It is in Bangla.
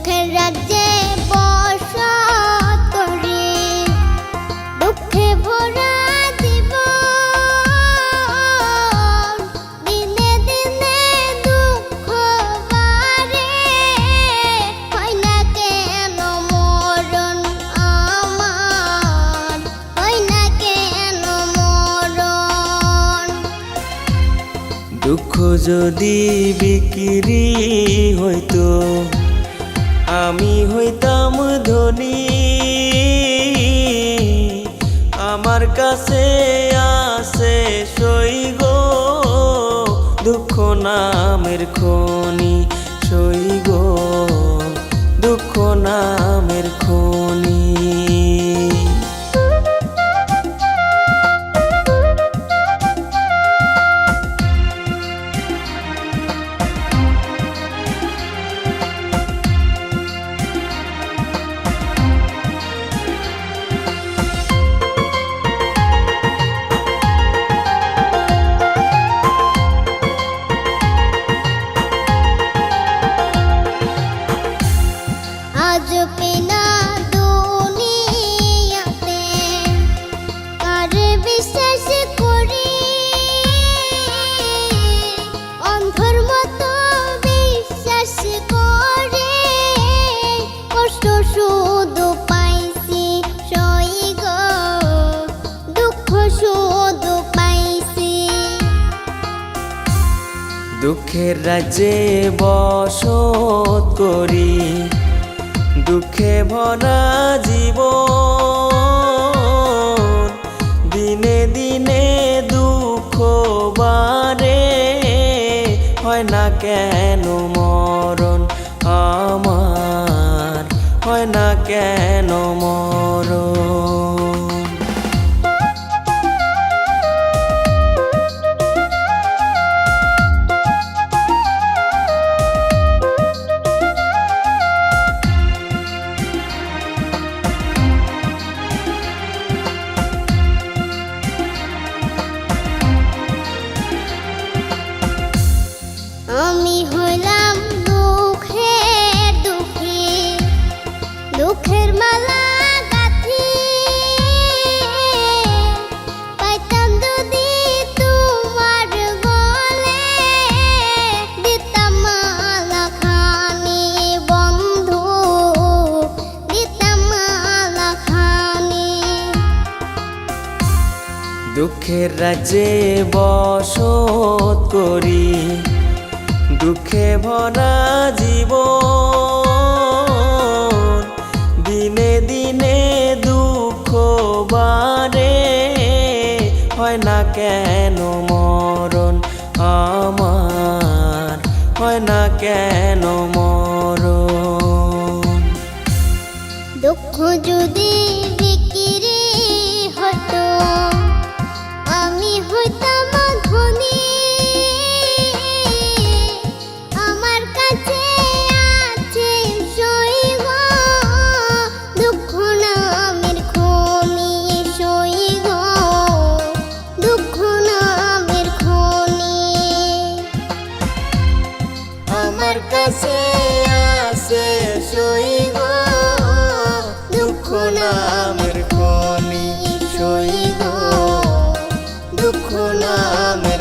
দুঃখের রাজ্যে বসত করি, দুঃখে ভরা জীবন, দিনে দিনে দুঃখ বাড়ে, হয় না কেন মরণ আমার, হয় না কেন মরণ। দুঃখ যদি বিক্রি হইতো আমি হইতাম ধনী, আমার কাছে আছে সই গো দুঃখ নামের খনি, সই গো দুঃখ নামের খনি। আজ পেনা দুনিয়াতে কারে বিশ্বাস করি, অন্ধর মতো বিশ্বাস করে কষ্ট শুধু পাইছি সই গো দুঃখ শুধু পাইছি। দুঃখের রাজ্যে বসত করি, দুঃখে ভরা জীবন, দিনে দিনে দুঃখ বাড়ে, হয় না কেন মরণ আমার, হয় না কেন মরণ। আমি হইলাম দুঃখের দুঃখী, দুঃখের মালা গাঁথি, পাইতাম যদি তোমার গলে, দিতাম মালা খানি বন্ধু, দিতাম মালা খানি। দুঃখের রাজ্যে বসত করি, দুঃখে ভরা জীবন, দিনে দিনে দুঃখ বাড়ে, হয় না কেন মরণ আমার, হয় না কেন মরণ। দুঃখ যদি বিক্রি হতো আমি হইতাম ধনী, আমার কাছে আছে সই গো দুঃখ নামের খনি, সই গো দুঃখ নামের খনি। আমার কাছে আছে সই গো দুঃখ নামের খনি, সই গো দুঃখ নামের